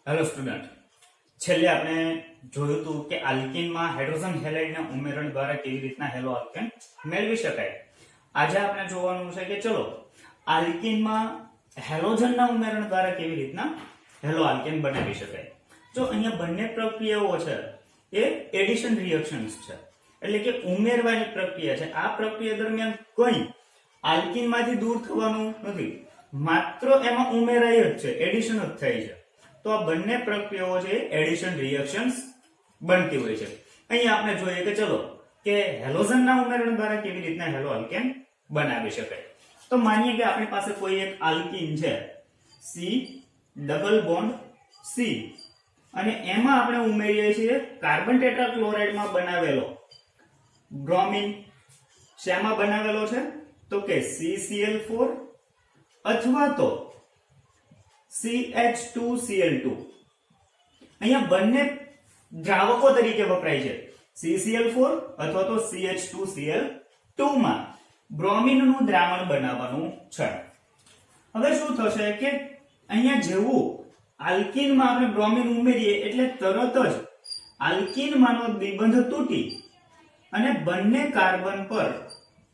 Hello student, છેલ્લે આપણે જોયું હતું કે આલ્કીનમાં હાઇડ્રોજન હેલાઇડના ઉમેરણ દ્વારા કેવી રીતના હેલો આલ્કેન મેળવી શકાય. આજે આપણે જોવાનું છે કે ચલો આલ્કીનમાં હેલોજનના ઉમેરણ દ્વારા કેવી રીતના હેલો આલ્કેન બનાવી શકાય. જો અહીંયા બંને પ્રક્રિયાઓ છે એ એડિશન રિએક્શન્સ છે, એટલે કે ઉમેરવાની પ્રક્રિયા છે. આ પ્રક્રિયા દરમિયાન કોઈ આલ્કીનમાંથી દૂર થવાનું નથી, માત્ર એમાં ઉમેરાય જ છે, એડિશન જ થાય છે. તો આ બંને પ્રક્રિયાઓ છે એડિશન રિએક્શન્સ બનતી હોય છે. અહીં આપણે જોઈએ કે ચલો કે હેલોજનના ઉમેરણ દ્વારા કેવી રીતના હેલો આલ્કેન બનાવી શકાય. તો માનીએ કે આપણી પાસે કોઈ એક આલ્કીન છે C ડબલ બોન્ડ C, અને એમાં આપણે ઉમેરીએ છીએ કાર્બન ટેટ્રાક્લોરાઇડમાં બનાવેલો બ્રોમિન. શેમાં બનાવેલો છે તો કે CCl4 અથવા તો CH2Cl2. અહીંયા બંને દ્રાવકો તરીકે વપરાય છે. CCl4 અથવા તો CH2Cl2 માં બ્રોમિનનું દ્રાવણ બનાવવાનું છે. હવે શું થશે કે અહીંયા જેવું આલ્કીનમાં આપણે બ્રોમિન ઉમેરીએ એટલે તરત જ આલ્કીનમાંનો દ્વિબંધ તૂટી અને બંને કાર્બન પર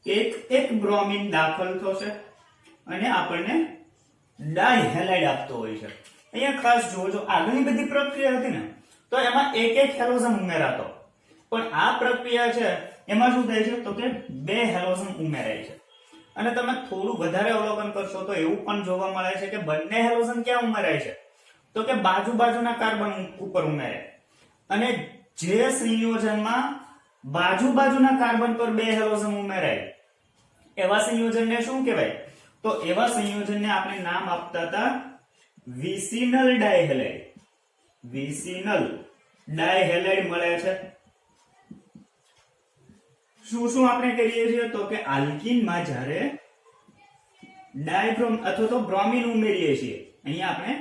એક એક બ્રોમિન દાખલ થશે અને આપણને ડાયહેલાઇડ આપતો હોય છે. અહીંયા ખાસ જોજો, આગળની બધી પ્રક્રિયા હતી ને તો એમાં એક એક હેલોજન ઉમેરાતો, પણ આ પ્રક્રિયા છે એમાં શું થાય છે તો કે બે હેલોજન ઉમેરાય છે. અને તમે થોડું વધારે અવલોકન કરશો તો એવું પણ જોવા મળે છે કે બંને હેલોજન ક્યાં ઉમેરાય છે તો કે બાજુના કાર્બન ઉપર ઉમેરાય. અને જે સંયોજનમાં બાજુના કાર્બન પર બે હેલોજન ઉમેરાય એવા સંયોજનને શું કહેવાય? તો એવા સંયોજનને આપણે નામ આપતા હતા વિસિનલ ડાયહેલાઇડ. વિસિનલ ડાયહેલાઇડ મળે છે. શું આપણે કરીએ છીએ તો કે આલ્કીનમાં જ્યારે ડાયબ્રોમ અથવા તો બ્રોમિન ઉમેરીએ છીએ, અહીંયા આપણે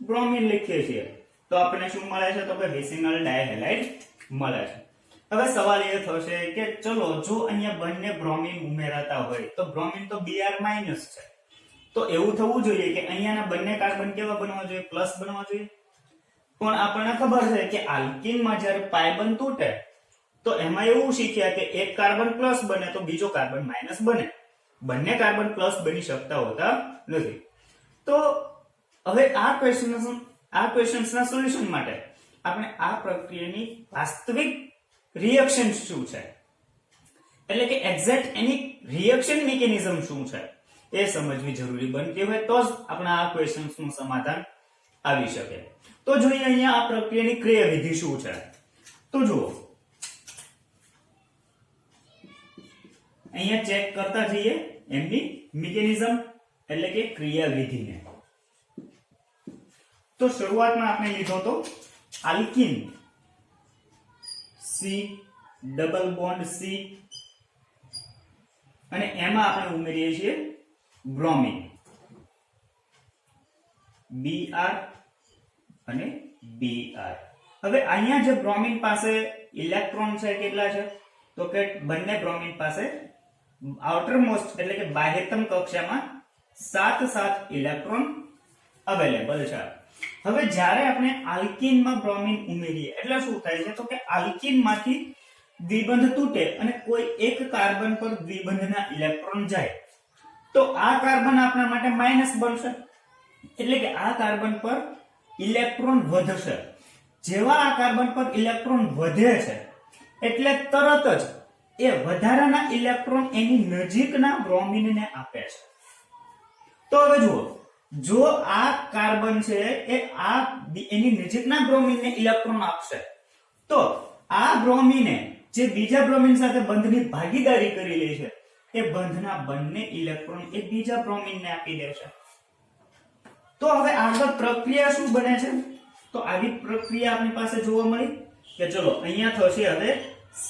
બ્રોમિન લખીએ છીએ તો આપણને શું મળે છે તો કે વિસિનલ ડાયહેલાઇડ મળે છે. હવે સવાલ એ થશે કે ચલો જો અહીંયા બંને બ્રોમિન ઉમેરાતા હોય તો બ્રોમિન તો Br- છે, તો એવું થવું જોઈએ કે અહીંયાના બંને કાર્બન કેવા બનવા જોઈએ? પ્લસ બનવા જોઈએ. પણ આપણને ખબર છે કે આલ્કીનમાં જ્યારે પાઈ બંધ તૂટે તો એમાં એવું શીખ્યા કે એક કાર્બન પ્લસ બને તો બીજો કાર્બન માઇનસ બને. બંને કાર્બન પ્લસ બની શકતા હોતા નથી. તો હવે આ ક્વેશ્ચન્સના સોલ્યુશન માટે આપણે આ પ્રક્રિયાની વાસ્તવિક રિએક્શન શું છે, એટલે કે એક્ઝેક્ટ એની રિએક્શન મિકેનિઝમ શું છે એ સમજવી જરૂરી બનતી હોય તો જ આપણા આ ક્વેશ્ચન્સનું સમાધાન આવી શકે. તો જોઈએ અહીંયા આ પ્રક્રિયાની ક્રિયાવિધિ શું છે. તો જુઓ, અહીંયા ચેક કરતા જઈએ એમની મિકેનિઝમ એટલે કે ક્રિયાવિધિને. તો શરૂઆતમાં આપણે લીધો તો alkene C double bond C, અને એમાં આપણે ઉમેરીએ છીએ બ્રોમિન Br અને Br. હવે અહીંયા જે બ્રોમિન પાસે ઇલેક્ટ્રોન છે કેટલા છે તો કે બંને બ્રોમિન પાસે આઉટરમોસ્ટ એટલે કે બાહ્યતમ કક્ષામાં 7 ઇલેક્ટ્રોન અવેલેબલ છે. હવે જ્યારે આપણે આલ્કીનમાં બ્રોમિન ઉમેરીએ એટલે શું થાય છે તો કે આલ્કીનમાંથી દ્વિબંધ તૂટે અને કોઈ એક કાર્બન પર દ્વિબંધના ઇલેક્ટ્રોન જાય તો આ કાર્બન આપણા માટે માઈનસ બનશે, એટલે કે આ કાર્બન પર ઇલેક્ટ્રોન વધશે. જેવા આ કાર્બન પર ઇલેક્ટ્રોન વધે છે એટલે તરત જ એ વધારાના ઇલેક્ટ્રોન એની નજીકના બ્રોમિનને આપે છે. તો હવે જુઓ, જો આ કાર્બન છે એ આ એની નજીકના બ્રોમિનને ઇલેક્ટ્રોન આપશે તો આ બ્રોમિને જે બીજા બ્રોમિન સાથે બંધની ભાગીદારી કરી લે છે એ બંધના બંને ઇલેક્ટ્રોન એ બીજા બ્રોમિનને આપી દેશે. તો હવે આગળ પ્રક્રિયા શું બને છે? તો આવી પ્રક્રિયા આપણી પાસે જોવા મળી કે ચલો અહીંયા થશે હવે C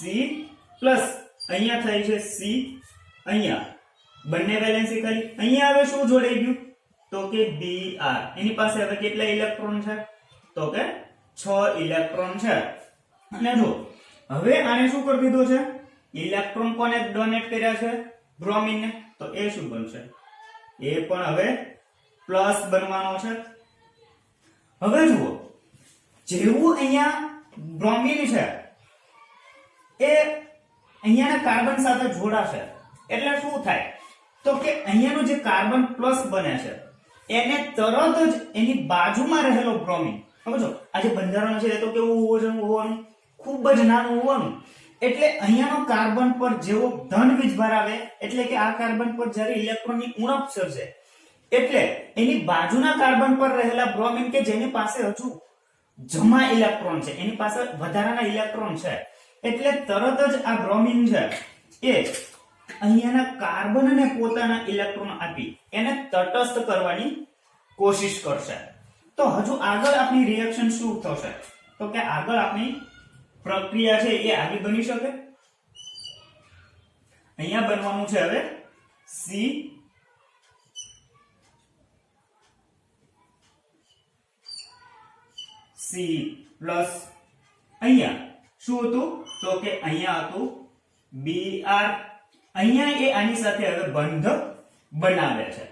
પ્લસ, અહીંયા થાય છે C, અહીંયા બંને વેલેન્સી કરી, અહીંયા હવે શું જોડાઈ ગયું તો કે Br. એની પાસે હવે કેટલા ઇલેક્ટ્રોન છે તો કે 6 ઇલેક્ટ્રોન છે. અને જો હવે આને શું કરી દીધો છે? ઇલેક્ટ્રોન કોને ડોનેટ કર્યા છે? બ્રોમિનને. તો એ શું બનશે? એ પણ હવે પ્લસ બનવાનો છે. હવે જુઓ જેવું અહીંયા બ્રોમિન છે એ અહીંયાના કાર્બન સાથે જોડાશે એટલે શું થાય તો કે અહીંયાનું જે કાર્બન પ્લસ બને છે એને તરત જ એની બાજુમાં રહેલો બ્રોમિન, સમજો આ જે બંધારણ છે એ તો કેવું હોવાનું, ખૂબ જ નાનું હોવાનું, એટલે અહીંયાનો કાર્બન પર જેવો ધન વીજભાર આવે એટલે કે આ કાર્બન પર જ્યારે ઇલેક્ટ્રોનની ઉણપ સર્જે એટલે એની બાજુના કાર્બન પર રહેલા બ્રોમિન કે જેની પાસે હજુ જમા ઇલેક્ટ્રોન છે, એની પાસે વધારાના ઇલેક્ટ્રોન છે, એટલે તરત જ આ બ્રોમિન છે એ અહીંયાના કાર્બનને પોતાના ઇલેક્ટ્રોન આપી એને તટસ્થ કરવાની કોશિશ કરશે. તો હજુ આગળ આપણી રિએક્શન શું થશે તો કે આગળ આપણી પ્રક્રિયા છે એ આગળ બની શકે. અહીંયા બનવાનું છે હવે C પ્લસ અહીંયા શું હતું તો કે અહીંયા હતું Br, અહીંયા એ આની સાથે હવે બંધ બનાવે છે.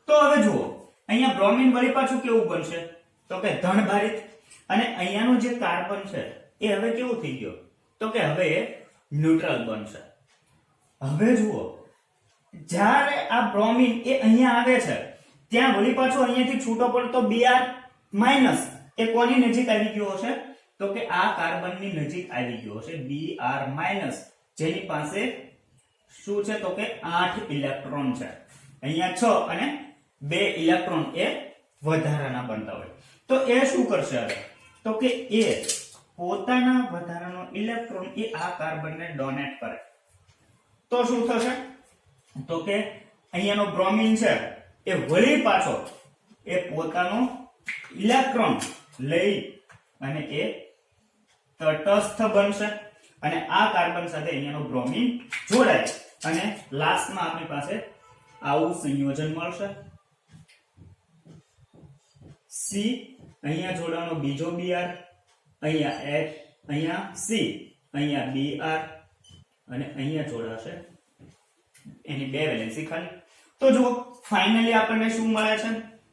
તો હવે જુઓ અહીંયા બ્રોમિન વળી પાછું કેવું બનશે તો કે ધનભારિત, અને અહીંયાનું જે કાર્બન છે એ હવે કેવું થઈ ગયો તો કે હવે એ ન્યુટ્રલ બનશે. હવે જુઓ જ્યારે આ બ્રોમિન એ અહીંયા આવે છે ત્યાં વળી પાછું અહીંયાથી છૂટો પડતો Br માઈનસ એ કોની નજીક આવી ગયો હશે તો કે આ કાર્બનની નજીક આવી ગયો હશે Br માઈનસ, જેની પાસે શું છે તો કે 8 ઇલેક્ટ્રોન છે, અહીંયા 6 અને 2 ઇલેક્ટ્રોન એ વધારાના બનતા હોય. તો એ શું કરશે હવે તો કે એ પોતાના વધારાનો ઇલેક્ટ્રોન એ આ કાર્બનને ડોનેટ કરે. તો શું થશે તો કે અહીંયાનો બ્રોમિન છે એ વળી પાછો એ પોતાનો ઇલેક્ટ્રોન લઈ અને એ તટસ્થ બનશે અને આ કાર્બન સાથે અહીંયાનો બ્રોમિન જોડાય અને લાસ્ટમાં આપણી પાસે આવું સંયોજન મળશે. C અહીંયા જોડાણો બીજો Br, અહીંયા H, અહીંયા C, અહીંયા Br અને અહીંયા જોડાશે એની બે વેલેન્સી ખાલી. તો જુઓ ફાઇનલી આપણને શું મળે છે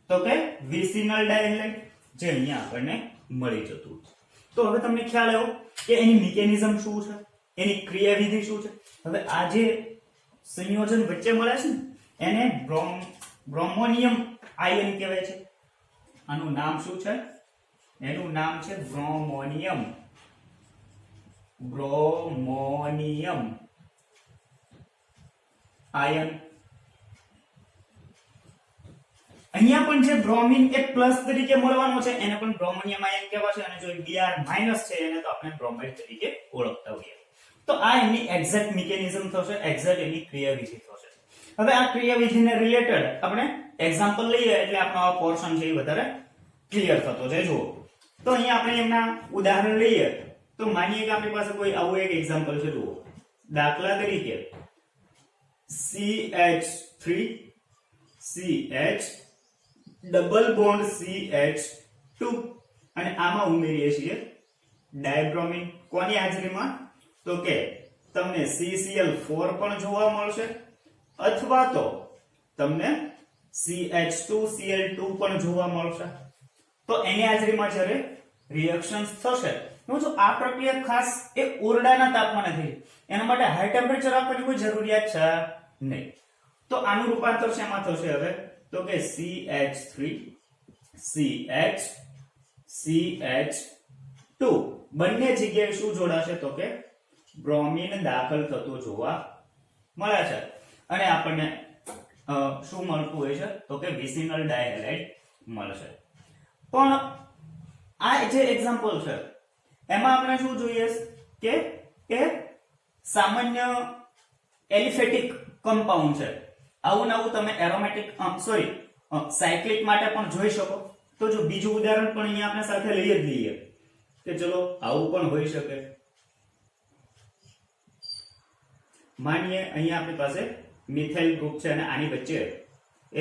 તો કે વિસિનલ ડાયહેલાઇડ જે અહીંયા આપણને મળી જતું. તો હવે તમને ખ્યાલ આવ્યો કે એની મિકેનિઝમ શું છે, એની ક્રિયાવિધિ શું છે. હવે આ જે સંયોજન વચ્ચે મળે છે ને એને બ્રોમોનિયમ આયન કહેવાય છે. આનું નામ શું છે એનું નામ છે બ્રોમોનિયમ આયન. અહીંયા પણ જે બ્રોમિન એ પ્લસ તરીકે મળવાનો છે એને પણ બ્રોમોનિયમ આયન કહેવાશે, અને જો Br માઈનસ છે એને તો આપણે બ્રોમાઇડ તરીકે ઓળખતા હોઈએ. તો આ એની એક્ઝેક્ટ મિકેનિઝમ થશે, એક્ઝેક્ટ એની ક્રિયાવિધિ થશે. હવે આ ક્રિયાવિધિને રિલેટેડ આપણે એક્ઝામ્પલ લઈએ એટલે આપણો આ પોર્શન છે એ વધારે ક્લિયર થતો જાય. જુઓ તો અહીંયા આપણે એમના ઉદાહરણ લઈએ તો માનીએ કે આપણી પાસે કોઈ આવું એક એક્ઝામ્પલ છે. જુઓ દાખલા તરીકે CH3CH ડબલ બોન્ડ CH2 અને આમાં ઉમેરીએ છીએ ડાયબ્રોમિન. કોની હાજરીમાં તો કે તમને CCl4 પણ જોવા મળશે અથવા તો તમને CH2Cl2 પણ જોવા મળશે. તો એની હાજરીમાં જ્યારે રિએક્શન્સ થશે જો આ પ્રક્રિયા ખાસ એ ઓરડાના તાપમાને થઈ, એના માટે હાઈ ટેમ્પરેચર આપવાની કોઈ જરૂરિયાત છે નહીં. તો આનું રૂપાંતર શેમાં થશે હવે તો કે CH3CH2 બંને જગ્યાએ શું જોડાશે તો કે બ્રોમિન દાખલ થતું જોવા મળે છે અને આપણને શું મળતું હોય છે તો કે વિસિનલ ડાયહેલાઇડ મળશે. પણ આ જે એક્ઝામ્પલ છે એમાં આપણે શું જોઈએ કે એ સામાન્ય એલિફેટિક કમ્પાઉન્ડ છે. આવું નવું તમે એરોમેટિક સાયક્લિક માટે પણ જોઈ શકો. તો જો બીજું ઉદાહરણ પણ અહીંયા આપણે સાથે લઈએ જ લઈએ કે ચલો આવું પણ હોઈ શકે. માનીએ અહીંયા આપણી પાસે મિથાઇલ ગ્રુપ છે અને આની વચ્ચે એ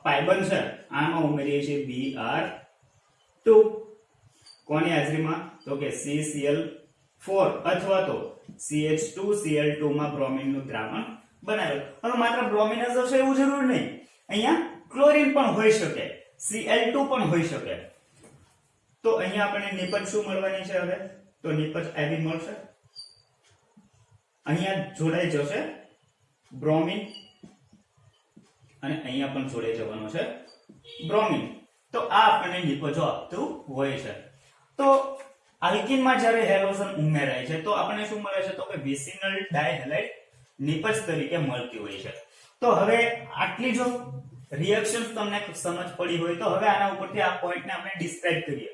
પાયબન છે, આમાં ઉમેરીએ છીએ Br2. કોની હાજરીમાં તો કે CCl4 અથવા તો CH2Cl2 માં બ્રોમિન નું દ્રાવણ બનાવેલ. હવે માત્ર બ્રોમિન જ હશે એવું જરૂર નહીં, અહીંયા ક્લોરીન પણ હોઈ શકે, Cl2 પણ હોઈ શકે. તો અહીંયા આપણને નિપજ શું મળવાની છે? હવે તો નિપજ આવી મળશે. અહીંયા જોડાઈ જશે બ્રોમિન અને અહીંયા પણ જોડાઈ જવાનો છે બ્રોમિન. તો આ આપણને નિપજો આપતું હોય છે. તો આલ્કીનમાં જ્યારે હેલોજન ઉમેરાય છે તો આપણને શું મળે છે? તો કે વિસિનલ ડાયહેલાઇડ નિપજ તરીકે મળતી હોય છે. તો હવે આટલી જો રિએક્શન તમને સમજ પડી હોય તો હવે આના ઉપરથી આ પોઈન્ટને આપણે ડિસ્ક્રાઇબ કરીએ,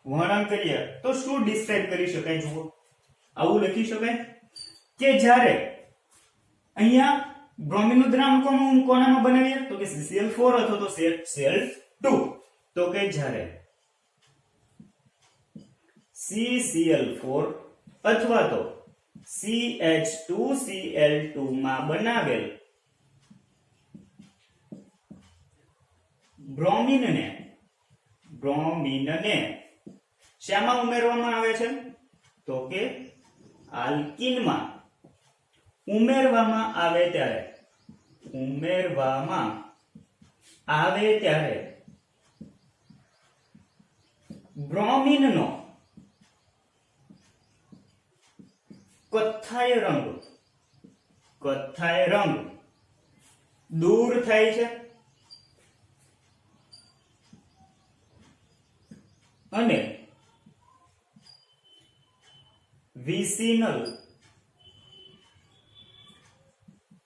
વર્ણન કરીએ. તો શું ડિસ્ક્રાઇબ કરી શકાય? જુઓ, આવું લખી શકાય કે જ્યારે અહીંયા બ્રોમિનનું દ્રાવણ કોનામાં બનાવીએ? તો કે CCl4 અથવા તો Cl2. તો કે જ્યારે CCl4 અથવા તો CH2Cl2 માં બનાવેલ બ્રોમિનને શામાં ઉમેરવામાં આવે છે? તો કે આલ્કીનમાં ઉમેરવામાં આવે ત્યારે બ્રોમિનનો કથ્થાઈ રંગ દૂર થાય છે અને વિસિનલ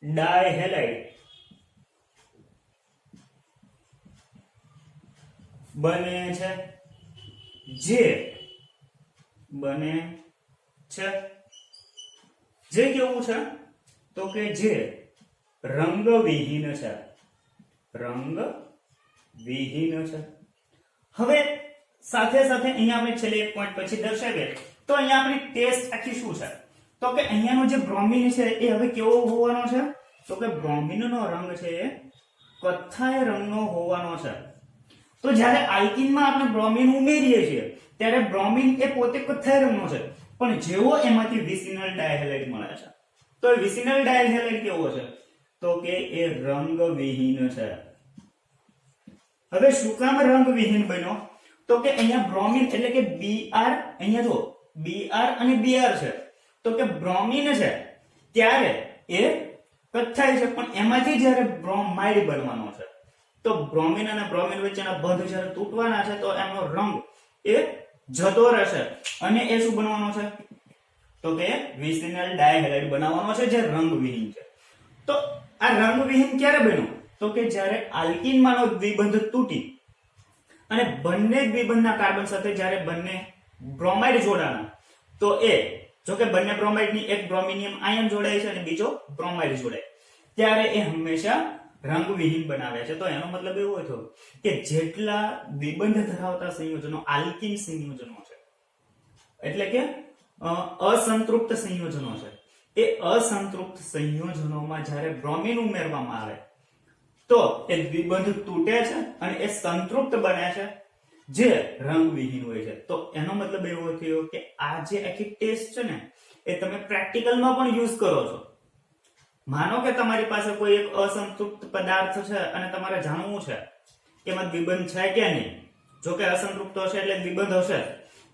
ડાયહેલાઇડ બને છે. જે કેવું છે? તો કે જે રંગવિહીન છે. હવે સાથે સાથે અહીંયા આપણે છેલ્લે એક પોઈન્ટ પછી દર્શાવીએ તો અહીંયા આપણી ટેસ્ટ આખી શું છે? તો કે અહીંયાનો જે બ્રોમિન છે એ હવે કેવો હોવાનો છે? તો કે બ્રોમિનનો રંગ છે એ કથ્થાઈ રંગનો હોવાનો છે. તો જ્યારે આલ્કીનમાં આપણે બ્રોમિન ઉમેરીએ છીએ ત્યારે બ્રોમિન એ પોતે કથ્થાઈ રંગનો છે, પણ જેવો એમાંથી વિસિનલ ડાયહેલાઇડ મળે છે તો એ વિસિનલ ડાયહેલાઇડ કેવો છે? તો કે એ રંગવિહીન છે. હવે શું કામ રંગવિહીન બન્યો? તો કે અહીંયા બ્રોમિન એટલે કે Br, અહીંયા જો Br અને Br છે. તો કે બ્રોમિન છે ત્યારે એ કથ્થાઈ છે, પણ એમાંથી જ્યારે બ્રોમાઇડ બનવાનો છે તો બ્રોમિન અને બ્રોમિન વચ્ચેના બંધ જ્યારે તૂટવાના છે તો એનો રંગ એ જતો રહેશે અને એ શું બનવાનો છે? તો કે વિસિનલ ડાયહેલાઇડ બનાવવાનો છે જે રંગવિહીન છે. તો આ રંગવિહીન ક્યારે બન્યું? તો કે જ્યારે આલ્કીનમાંનો દ્વિબંધ તૂટી અને બંને દ્વિબંધના કાર્બન સાથે જ્યારે બંને બ્રોમાઇડ જોડાણા તો એ જો કે બંને બ્રોમાઇડની એક બ્રોમિનિયમ આયન જોડાય છે અને બીજો બ્રોમાઇડ જોડાય ત્યારે એ હંમેશા રંગવિહીન બનાવે છે. તો એનો મતલબ એવો થયો કે જેટલા દ્વિબંધ ધરાવતા સંયોજનો આલ્કીન સંયોજનો છે એટલે કે અસંતૃપ્ત સંયોજનો છે, એ અસંતૃપ્ત સંયોજનોમાં જ્યારે બ્રોમિન ઉમેરવામાં આવે તો એ દ્વિબંધ તૂટે છે અને એ સંતૃપ્ત બને છે જે રંગવિહીન હોય છે. તો એનો મતલબ એવો થયો કે આ જે આખી ટેસ્ટ છે ને એ તમે પ્રેક્ટિકલમાં પણ યુઝ કરો છો. માનો કે તમારી પાસે કોઈ એક અસંતૃપ્ત પદાર્થ છે અને તમારે જાણવું છે કે એમાં દ્વિબંધ છે કે નહીં. જો કે અસંતૃપ્ત હશે એટલે દ્વિબંધ હશે,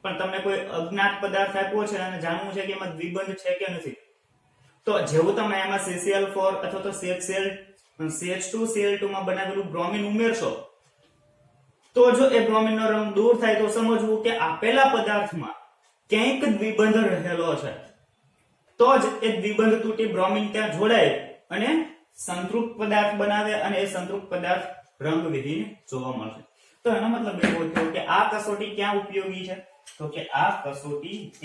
પણ તમને કોઈ અજ્ઞાત પદાર્થ આપ્યો છે અને જાણવું છે કે એમાં દ્વિબંધ છે કે નથી. તો જેવું તમે એમાં CCl4 અથવા તો CH2Cl2 માં બનાવેલું બ્રોમિન ઉમેરશો તો જો એ બ્રોમિનનો રંગ દૂર થાય તો સમજવું કે આપેલા પદાર્થમાં ક્યાંક દ્વિબંધ રહેલો છે, તો જ એ દ્વિબંધ તૂટી બ્રોમિન ત્યાં જોડાય અને સંતૃપ્ત પદાર્થ બનાવે અને એ સંતૃપ્ત પદાર્થ રંગવિહીન જોવા મળશે. તો એનો મતલબ એવો થયો કે આ કસોટી ક્યાં ઉપયોગી છે? તો કે આ કસોટી એ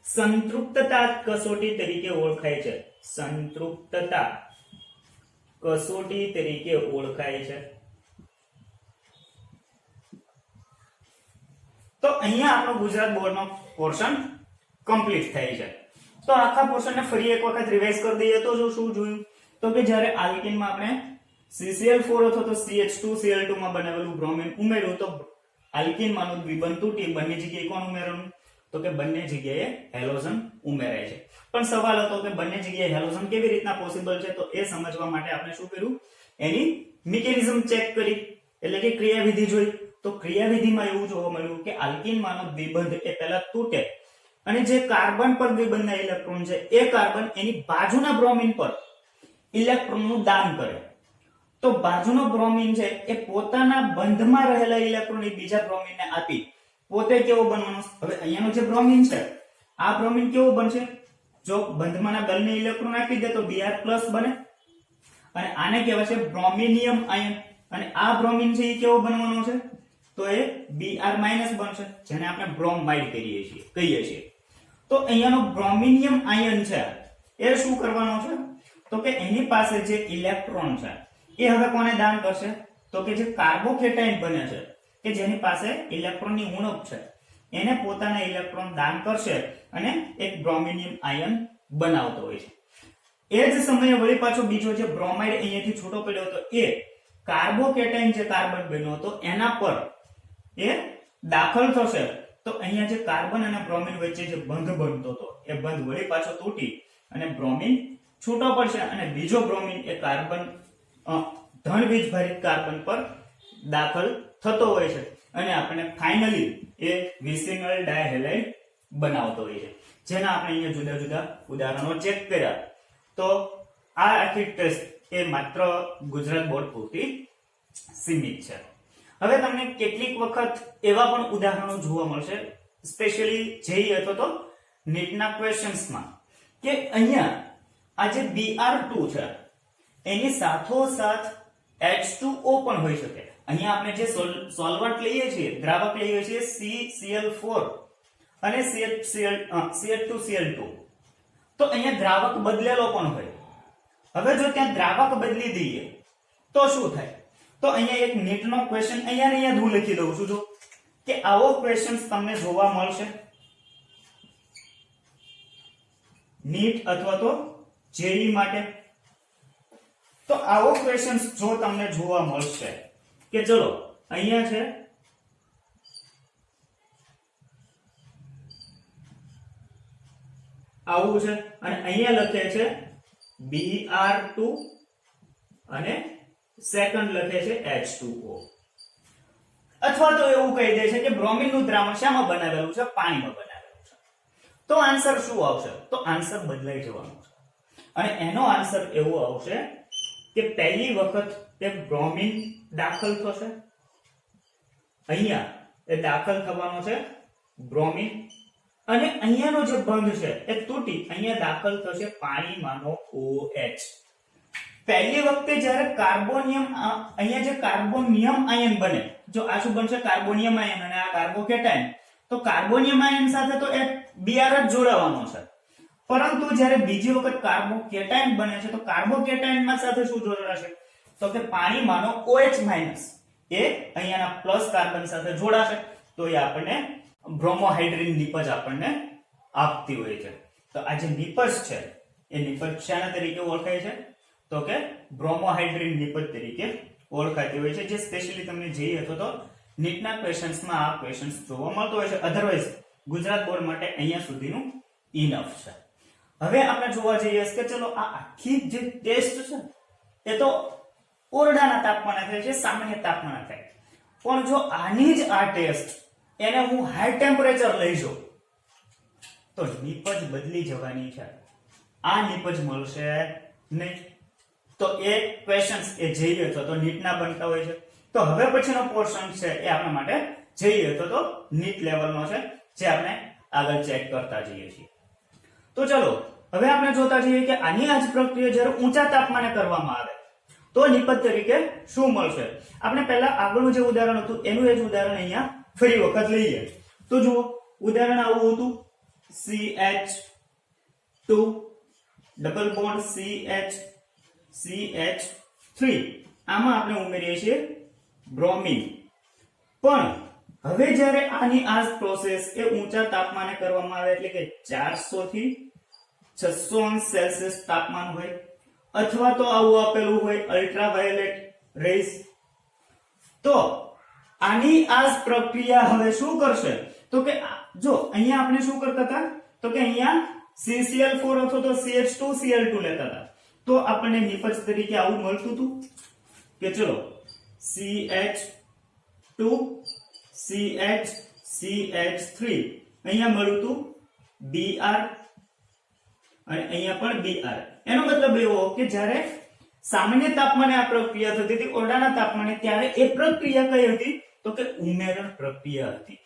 સંતૃપ્તતા કસોટી તરીકે ઓળખાય છે. સંતૃપ્તતા કસોટી તરીકે ઓળખાય છે. તો અહીંયા આપણો ગુજરાત બોર્ડનો પોર્શન કમ્પ્લીટ થાય છે. તો આખા પોર્શનને ફરી એક વખત રિવાઇઝ કરી દઈએ તો શું જોયું? તો કે જ્યારે આલ્કીનમાં આપણે CCl4 અથવા તો CH2Cl2 માં બનાવેલું બ્રોમિન ઉમેર્યું તો આલ્કીનમાંનું દ્વિબંધ તૂટી બંને જગ્યાએ કોણ ઉમેરવાનું? તો કે બંને જગ્યાએ હેલોજન ઉમેરાય છે. પણ સવાલ હતો કે બંને જગ્યાએ હેલોજન કેવી રીતના પોસિબલ છે, તો એ સમજવા માટે આપણે શું કર્યું, એની મિકેનિઝમ ચેક કરી, એટલે કે ક્રિયાવિધિ જોઈ. તો ક્રિયાવિધિમાં એવું જોવા મળ્યું કે આલ્કીનમાંનો દ્વિબંધ એ પહેલા તૂટે અને જે કાર્બન પર દ્વિબંધના ઇલેક્ટ્રોન છે એ કાર્બન એની બાજુના બ્રોમિન પર ઇલેક્ટ્રોનનું દાન કરે. તો બાજુનો બ્રોમિન છે એ પોતાના બંધમાં રહેલા ઇલેક્ટ્રોન એ બીજા બ્રોમિનને આપી પોતે કેવો બનવાનો, હવે અહીંયાનો જે બ્રોમિન છે આ બ્રોમિન કેવો બનશે, જો બંધમાંના દળને ઇલેક્ટ્રોન આપી દે તો Br+ બને અને આને કહેવાય છે બ્રોમિનિયમ આયન. અને આ બ્રોમિન છે એ કેવો બનવાનો છે, તો એ Br- બનશે, જેને આપણે બ્રોમાઇડ કહીએ છીએ. તો અહીંયાનો બ્રોમિનિયમ આયન છે એ શું કરવાનો છે, તો કે એની પાસે જે ઇલેક્ટ્રોન છે એ હવે કોને દાન કરશે, તો કે જે કાર્બોકેટાયન બને છે કે જેની પાસે ઇલેક્ટ્રોનની ઉણપ છે એને પોતાના ઇલેક્ટ્રોન દાન કરશે અને એક બ્રોમિનિયમ આયન બનાવતો હોય છે. એ જ સમયે વળી પાછો બીજો જે બ્રોમાઇડ અહીંયાથી છૂટો પડ્યો હતો એ કાર્બોકેટાયન જે કાર્બન બન્યો હતો એના પર એ દાખલ થશે. તો અહીંયા જે કાર્બન અને બ્રોમિન વચ્ચે જે બંધ બનતો હતો એ બંધ વળી પાછો તૂટી અને બ્રોમિન છૂટો પડશે અને બીજો બ્રોમિન એ કાર્બન ધન વીજભારિત કાર્બન પર દાખલ થતો હોય છે અને આપણે ફાઇનલી એ વિસિનલ ડાયહેલાઇડ બનાવતો હોય છે, જેના આપણે અહીંયા જુદા જુદા ઉદાહરણો ચેક કર્યા. તો આ આખી ટેસ્ટ એ માત્ર ગુજરાત બોર્ડ પૂરતી સીમિત છે. હવે તમને કેટલીક વખત એવા પણ ઉદાહરણો જોવા મળશે, સ્પેશિયલી જેઈ અથવા તો નીટના ક્વેશ્ચન્સમાં, કે અહીંયા આ જે Br2 છે એની સાથોસાથ H2O પણ હોઈ શકે. અહીંયા આપણે જે સોલ્વન્ટ લઈએ છીએ, દ્રાવક લઈએ છીએ CCl4 અને CH2Cl2, તો અહીંયા દ્રાવક બદલેલો પણ હોય. હવે જો ત્યાં દ્રાવક બદલી દઈએ તો શું થાય, તો અહીંયા એક નીટનો ક્વેશ્ચન અહીંયા હું લખી દઉં છું, જો કે આવો ક્વેશ્ચન તમને જોવા મળશે નીટ અથવા તો જેઈ માટે. તો આવો ક્વેશ્ચન જો તમને જોવા મળશે કે ચલો અહીંયા છે આવું છે અને અહીંયા લખે છે Br2 અને સેકન્ડ લખે છે H2O, અથવા તો એવું કહી દે છે કે બ્રોમિન નું દ્રાવણ શામાં બનાવેલું છે, પાણીમાં બનાવેલું છે. તો આન્સર શું આવશે, તો આન્સર બદલાઈ જવાનો છે અને એનો આન્સર એવો આવશે કે પહેલી વખત એ બ્રોમિન દાખલ થશે, અહીંયા એ દાખલ થવાનો છે બ્રોમિન, અને અહીંયાનો જે બંધ છે એ તૂટી અહીંયા દાખલ થશે પાણીમાંનો OH. પહેલી વખતે જ્યારે કાર્બોનિયમ અહીંયા જે કાર્બોનિયમ આયન બને, જો આ શું બનશે કાર્બોનિયમ આયન અને આ કાર્બોકેટાયન, તો કાર્બોનિયમ આયન સાથે તો એ Br જ જોડાવાનો છે. પરંતુ જ્યારે બીજી વખત કાર્બોકેટાયન બને છે તો કાર્બોકેટાયનમાં સાથે શું જોડાશે, તો કે પાણીમાંનો OH- એ અહીંયાના પ્લસ કાર્બન સાથે જોડાશે. તો એ આપણને બ્રોમોહાઇડ્રિન નિપજ આપણને આપતી હોય છે. તો આ જે નિપજ છે એ નિપજ શાના તરીકે ઓળખાય છે, તો કે બ્રોમોહાઇડ્રિન નિપજ તરીકે ઓળખાતી હોય છે, જે સ્પેશિયલી તમને જોઈએ તો નીટના ક્વેશ્ચન્સમાં આ ક્વેશ્ચન્સ જોવા મળતો હોય છે. અધરવાઇઝ ગુજરાત બોર્ડ માટે અહીંયા સુધીનું ઇનફ છે. હવે આપણે જોવા જઈએ કે ચલો આ આખી જે ટેસ્ટ છે એ તો ઓરડાના તાપમાને થાય છે, સામાન્ય તાપમાને થાય, પણ જો આની જ આ ટેસ્ટ એને હું હાઈ ટેમ્પરેચર લઈ જાઉં તો નિપજ બદલી જવાની છે, આ નિપજ મળશે નહીં. તો એ ક્વેશ્ચન્સ એ જઈએ તો નીટના બનતા હોય છે. તો હવે પછીનો પોર્શન છે એ આપણા માટે જઈએ તો નીટ લેવલનો છે, જે આપણે આગળ ચેક કરતા જઈએ છીએ. તો ચલો હવે આપણે જોતા જઈએ કે આની આ જ પ્રક્રિયા જ્યારે ઊંચા તાપમાને કરવામાં આવે તો નિપજ તરીકે શું મળશે. આપણે પહેલા આગળનું જે ઉદાહરણ હતું એનું એ જ ઉદાહરણ અહીંયા ફરી વખત લઈએ. તો જુઓ ઉદાહરણ આવું હતું CH2 ડબલ બોન્ડ CH3, આમાં આપણે ઉમેરીએ છીએ બ્રોમિન. પણ હવે જ્યારે આની આ પ્રોસેસ એ ઊંચા તાપમાને કરવામાં આવે એટલે કે 400 થી 600 અંશ સેલ્સિયસ તાપમાન હોય, અથવા તો આવું આપેલું હોય અલ્ટ્રાવાયોલેટ રેઝ, તો આની આ પ્રક્રિયા હવે શું કરશે, તો કે જો અહીંયા આપણે શું કરતા હતા તો કે અહીંયા CCl4 અથવા તો CH2Cl2 લેતા હતા તો આપણને નિપજ તરીકે આવું મળતું હતું કે ચલો CH2CH3 અહીંયા મળ્યું હતું Br અને અહીંયા પણ Br એનો મતલબ એવો કે જ્યારે સામાન્ય તાપમાને આ પ્રક્રિયા થતી હતી ઓરડાના તાપમાને ત્યારે એ પ્રક્રિયા કઈ હતી તો કે ઉમેરણ પ્રક્રિયા હતી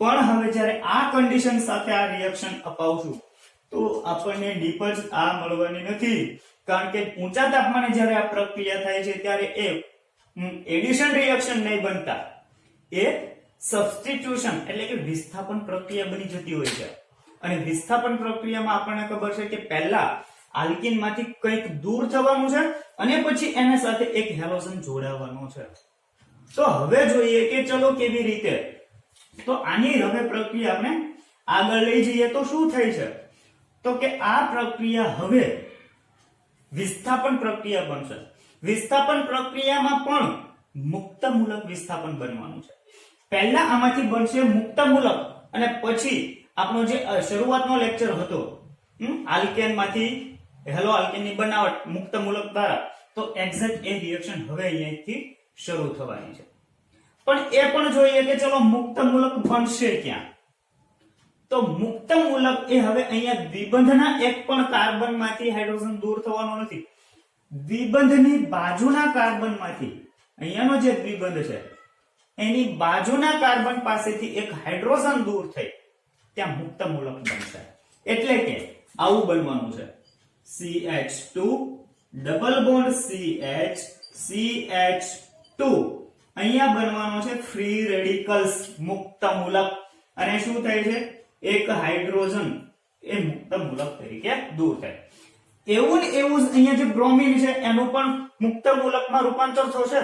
પણ હવે જ્યારે આ કન્ડિશન સાથે આ રિએક્શન અપાવશું તો આપણને નિપજ આ મળવાની નથી કારણ કે ઊંચા તાપમાને જ્યારે આ પ્રક્રિયા થાય છે ત્યારે એ એડિશન રિએક્શન નહીં બનતા એ સબસ્ટિટ્યુશન એટલે કે વિસ્થાપન પ્રક્રિયા બની જતી હોય છે અને વિસ્થાપન પ્રક્રિયામાં આપણને ખબર છે કે પહેલા આલ્કીન માંથી કંઈક દૂર થવાનું છે અને પછી એના સાથે એક હેલોજન જોડાવાનો છે તો હવે જોઈએ કે ચલો કેવી રીતે તો આની હવે પ્રક્રિયા આપણે આગળ લઈ જઈએ તો શું થાય છે તો કે આ પ્રક્રિયા હવે વિસ્થાપન પ્રક્રિયા બનશે વિસ્થાપન પ્રક્રિયામાં પણ મુક્તમૂલક વિસ્થાપન બનવાનું છે પહેલા આમાંથી બનશે મુક્તમૂલક અને પછી આપણો જે શરૂઆતનો લેક્ચર હતો આલ્કેન માંથી હેલો આલ્કેન ની બનાવટ મુક્તમૂલક દ્વારા તો એક્ઝેક્ટ એ રિએક્શન હવે અહીંયાથી શરૂ થવાની છે પણ એ પણ જોઈએ કે ચલો મુક્તમૂલક બનશે ક્યાં તો મુક્તમૂલક એ હવે અહીંયા દ્વિબંધના એક પણ કાર્બન માંથી હાઇડ્રોજન દૂર થવાનો નથી દ્વિબંધની બાજુના કાર્બન માંથી અહીંયાનો જે દ્વિબંધ છે એની બાજુના કાર્બન પાસેથી એક હાઇડ્રોજન દૂર થઈ ત્યાં મુક્તમૂલક બનશે એટલે કે આવું બનવાનું છે CH2 double bond CH CH2 અહીંયા બનવાનો છે ફ્રી રેડિકલ્સ મુક્તમૂલક અને શું થાય છે એક હાઇડ્રોજન એ મુક્તમૂલક તરીકે દૂર થાય એવું જ અહીંયા જે બ્રોમિન છે એનું પણ મુક્તમૂલકમાં રૂપાંતર થશે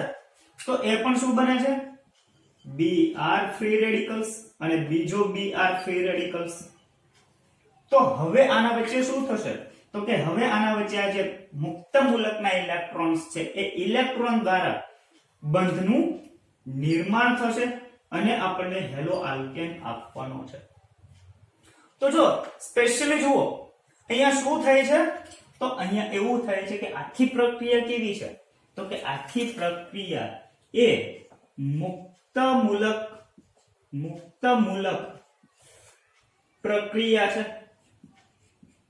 તો એ પણ શું બને છે Br ફ્રી રેડિકલ્સ અને બીજો Br ફ્રી રેડિકલ્સ તો હવે આના વચ્ચે શું થશે તો કે હવે આના વચ્ચે આ જે મુક્તમૂલકના ઇલેક્ટ્રોન્સ છે એ ઇલેક્ટ્રોન દ્વારા બંધનું નિર્માણ થશે અને આપણને હેલો આલ્કેન આપવાનો છે તો જો સ્પેશિયલી જુઓ અહીંયા શું થાય છે તો અહીંયા એવું થાય છે કે આખી પ્રક્રિયા કેવી છે તો કે આખી પ્રક્રિયા એ મુક્તમૂલક પ્રક્રિયા છે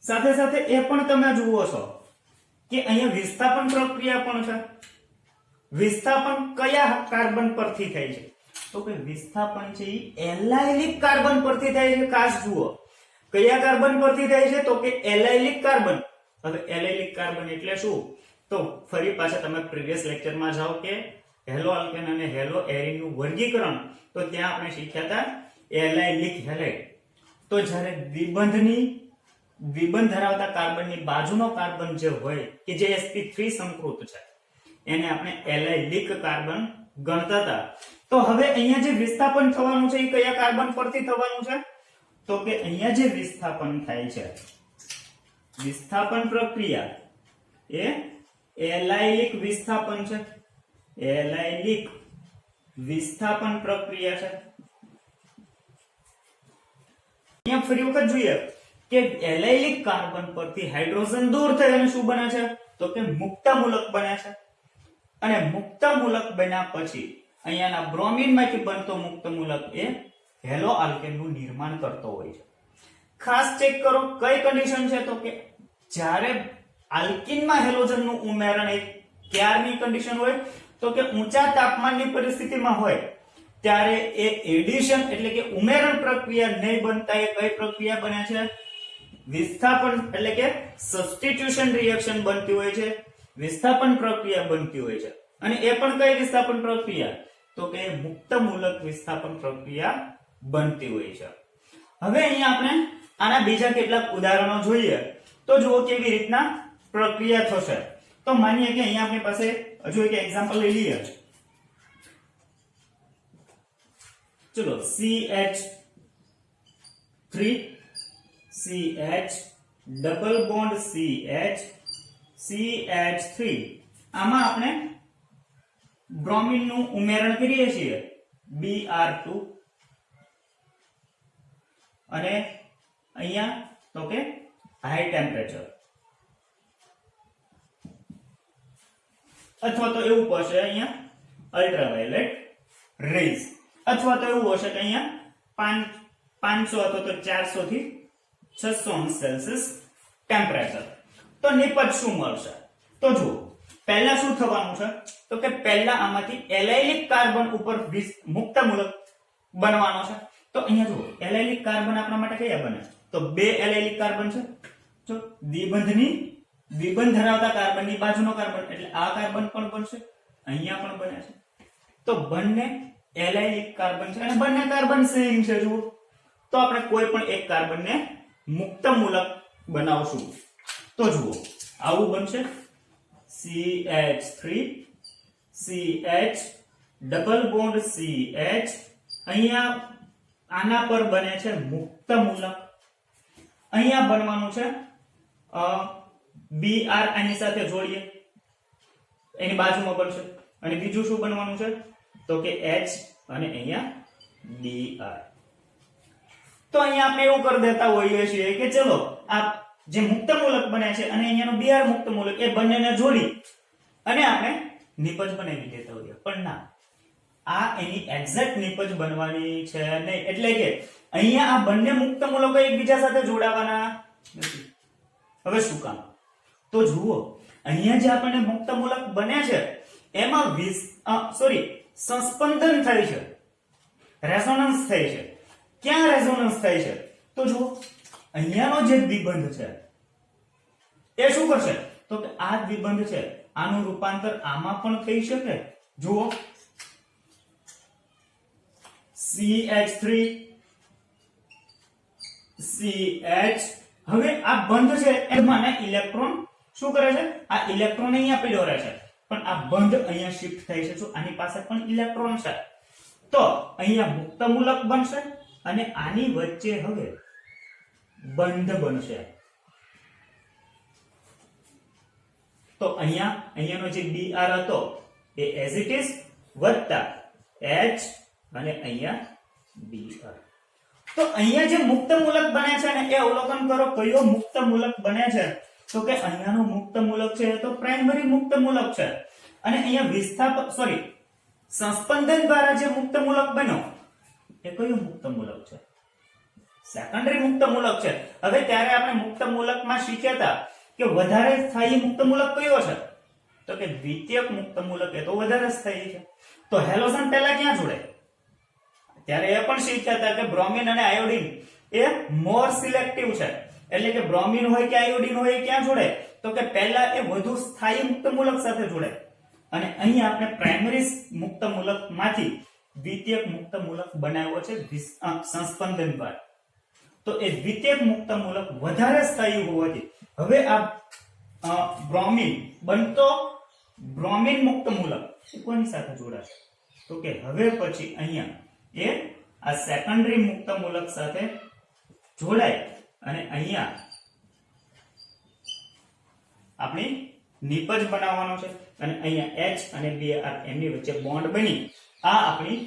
સાથે સાથે એ પણ તમે જુઓ છો કે અહીંયા વિસ્થાપન પ્રક્રિયા પણ છે વિસ્થાપન કયા કાર્બન પરથી થાય છે તો કે વિસ્થાપન છે એ એલાયલિક કાર્બન પરથી થાય છે ખાસ જુઓ કયા કાર્બન પરથી થાય છે તો કે એલાયલિક કાર્બન હવે એલાયલિક કાર્બન એટલે શું તો ફરી પાછા તમે પ્રીવિયસ લેક્ચરમાં જાઓ કે હેલો આલ્કેન અને હેલો એરીન નું વર્ગીકરણ તો ત્યાં આપણે શીખ્યા હતા એલાયલિક હેલાઇડ તો જ્યારે દ્વિબંધ ધરાવતા કાર્બનની બાજુનો કાર્બન જે હોય કે જે sp3 સંકૃત છે એને આપણે એલાયલિક કાર્બન ગણતા હતા તો હવે અહીંયા જે વિસ્થાપન થવાનું છે એ કયા કાર્બન પરથી થવાનું છે તો કે અહીંયા જે વિસ્થાપન થાય છે વિસ્થાપન પ્રક્રિયા એ એલાયલિક વિસ્થાપન છે એલાયલિક વિસ્થાપન પ્રક્રિયા છે અહીંયા ફરી વખત જોઈએ કે એલાયલિક કાર્બન પરથી હાઇડ્રોજન દૂર થઈ અને શું બને છે તો કે મુક્તમૂલક બને છે અને મુક્તમૂલક બન્યા પછી અહીંયાના બ્રોમિન માંથી બનતો મુક્તમૂલક એ હેલો આલ્કેન નું નિર્માણ કરતો હોય છે ખાસ ચેક કરો કઈ કન્ડિશન છે તો કે જ્યારે આલ્કીનમાં હેલોજન નું ઉમેરણ એ ક્યારની કન્ડિશન હોય તો કે ઊંચા તાપમાનની પરિસ્થિતિમાં હોય ત્યારે એ એડિશન એટલે કે ઉમેરણ પ્રક્રિયા નહીં બનતા એ કઈ પ્રક્રિયા બને છે વિસ્થાપન એટલે કે સબસ્ટિટ્યુશન રિએક્શન બનતી હોય છે વિસ્થાપન પ્રક્રિયા બનતી હોય છે અને એ પણ કઈ વિસ્થાપન પ્રક્રિયા તો કે મુક્તમૂલક વિસ્થાપન પ્રક્રિયા બનતી હોય છે હવે અહીંયા આપણે આના બીજા કેટલાક ઉદાહરણો જોઈએ તો જુઓ કેવી રીતના પ્રક્રિયા થશે તો માનીએ કે અહીંયા આપણી પાસે હજુ એક એક્ઝામ્પલ લઈ લઈએ ચલો CH3 CH double bond CH CH3 આમાં આપણે બ્રોમિન નું ઉમેરણ કરીએ છીએ Br2 અને અહીંયા તો કે હાઈ ટેમ્પરેચર, અથવા તો એવું પડશે અહીંયા અલ્ટ્રાવાયોલેટ રેઝ, અથવા તો એવું હશે કે અહીંયા 500 અથવા તો 400 થી 600 અંશ સેલ્સિયસ ટેમ્પરેચર. તો નિપજ શું મળશે? તો જુઓ, પહેલા શું થવાનું છે? તો કે પહેલા આમાંથી એલાયલિક કાર્બન ઉપર મુક્તમૂલક બનવાનો છે. તો અહીંયા જુઓ, એલાયલિક કાર્બન આપણા માટે કયા બને? તો બે એલાયલિક કાર્બન છે. જો દ્વિબંધ ધરાવતા કાર્બનની બાજુનો કાર્બન એટલે આ કાર્બન પણ બનશે, અહીંયા પણ બને છે. તો બંને એલાયલિક કાર્બન છે અને બંને કાર્બન સેમ છે. જુઓ, તો આપણે કોઈ પણ એક કાર્બનને મુક્તમૂલક બનાવશું. તો જુઓ, આવું બનશે CH3 CH double bond CH. અહીંયા આના પર બને છે મુક્તમૂલક. અહીંયા બનવાનું છે Br, આની સાથે જોડીએ એની બાજુમાં બનશે. અને બીજું શું બનવાનું છે? તો કે H અને અહીંયા Br. તો અહીંયા આપણે એવું કરી દેતા હોઈએ છીએ કે ચલો આ જે મુક્તમૂલક બને છે અને અહીંયાનો Br મુક્તમૂલક એ બંનેને જોડી અને આપણે નિપજ બનાવી દેતા હોઈએ. પણ ના, આ એની એક્ઝેક્ટ નિપજ બનવાની છે નહીં. એટલે કે અહીંયા આ બંને મુક્તમૂલકો એકબીજા સાથે જોડાવાના નથી. હવે શું કામ? તો જુઓ, અહીંયા જે આપણને મુક્તમૂલક બને છે એમાં સંસ્પંદન થાય છે, રેઝોનન્સ થાય છે. ક્યાં રેઝોનન્સ થાય છે? તો જુઓ, અહીંયાનો જે દ્વિબંધ છે એ શું કરશે? તો કે આ દ્વિબંધ છે આનું રૂપાંતર આમાં પણ થઈ શકે. જુઓ, CH3 CH. હવે આ બંધ છે એમાં ઇલેક્ટ્રોન શું કરે છે? આ ઇલેક્ટ્રોન અહીંયા પેલો રહે છે, પણ આ બંધ અહીંયા શિફ્ટ થાય છે. જો આની પાસે પણ ઇલેક્ટ્રોન છે, તો અહીંયા મુક્તમૂલક બનશે અને આની વચ્ચે હવે બંધ બનશે. તો અહીંયાનો જે Br હતો એ એઝ ઇટ ઇઝ વત્તા H અને અહીંયા Br. તો અહીંયા જે મુક્તમૂલક બને છે ને એ અવલોકન કરો. કયો મુક્તમૂલક બને છે? તો કે અહીંયાનો મુક્તમૂલક છે તો પ્રાઇમરી મુક્તમૂલક છે. અને અહીંયા સંસ્પંદન દ્વારા જે મુક્તમૂલક બન્યો એ કયો મુક્તમૂલક છે? સેકન્ડરી મુક્તમૂલક છે. હવે ત્યારે આપણે મુક્તમૂલકમાં શીખ્યા હતા કે વધારે સ્થાયી મુક્તમૂલક કયો છે? તો કે દ્વિતીયક મુક્તમૂલક એ તો વધારે સ્થાયી છે. તો હેલોજન પહેલા ક્યાં જોડે? ત્યારે એ પણ શીખ્યા હતા કે બ્રોમિન અને આયોડિન એ મોર સિલેક્ટિવ છે. એટલે કે બ્રોમિન હોય કે આયોડિન હોય એ ક્યાં જોડે? તો કે પહેલા એ વધુ સ્થાયી મુક્તમૂલક સાથે જોડે. અને અહીં આપણે પ્રાઇમરી મુક્તમૂલકમાંથી દ્વિતીયક મુક્તમૂલક બનાવ્યો છે સંસ્પંદન દ્વારા. તો એ દ્વિતીયક મુક્તમૂલક વધારે સ્થાયી હોવાથી હવે આ બ્રોમિન બનતો બ્રોમિન મુક્તમૂલક કોની સાથે જોડાશે? તો કે હવે પછી અહીંયા એ આ સેકન્ડરી મુક્તમૂલક સાથે જોડાય અને અહીંયા આપણી નિપજ બનાવવાનો છે. અને અહીંયા H અને Br એમની વચ્ચે બોન્ડ બની આ આપણી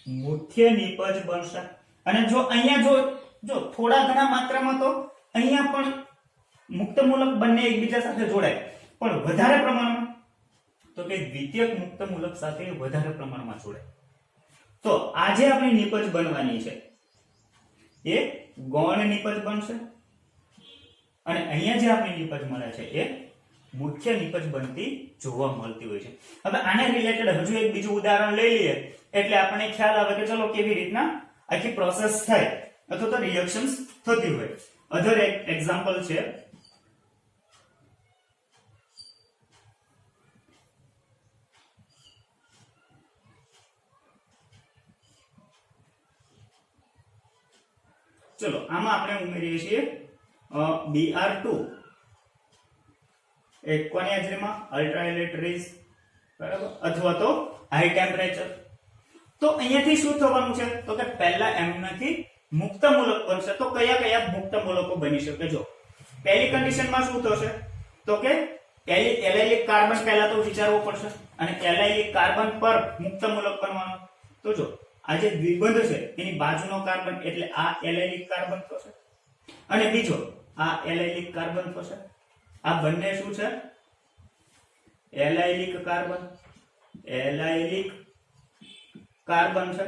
મુખ્ય નિપજ બનશે. અને જો અહીંયા જો થોડા ઘણા માત્રામાં તો અહીંયા પણ મુક્તમૂલક બંને એકબીજા સાથે જોડાય, પણ વધારે પ્રમાણમાં તો કે દ્વિતીયક મુક્તમૂલક સાથે વધારે પ્રમાણમાં જોડાય. તો આજે આપણી નિપજ બનવાની છે એ ગૌણ નિપજ બનશે. અને અહીંયા જે આપણી નિપજ મળે છે એ મુખ્ય નિપજ બનતી જોવા મળતી હોય છે. હવે આને રિલેટેડ હજુ એક બીજું ઉદાહરણ લઈ લઈએ એટલે આપણને ખ્યાલ આવે કે ચલો કેવી રીતના આખી પ્રોસેસ થાય અથવા તો રિએક્શન્સ થતી હોય. અધર એક એક્ઝામ્પલ છે ચલો આમાં આપણે ઉમેરીએ છીએ Br2 એક કોની હાજરીમાં? અલ્ટ્રાવાયોલેટ રેઝ, બરાબર, અથવા તો હાઈ ટેમ્પરેચર. તો અહીંયાથી શું થવાનું છે? તો કે પહેલા એમનાથી મુક્તમૂલક બનશે. તો કયા કયા મુક્તમૂલકો બની શકે? જો પહેલી કન્ડિશનમાં શું થશે? તો કે એલાયલિક કાર્બન પહેલા તો વિચારવો પડશે અને એલાયલિક કાર્બન પર મુક્તમૂલક બનવાનો. તો જો આ જે દ્વિબંધ છે એની બાજુનો કાર્બન એટલે આ એલાયલિક કાર્બન થશે અને બીજો આ એલાયલિક કાર્બન થશે. આ બંને શું છે? એલાયલિક કાર્બન છે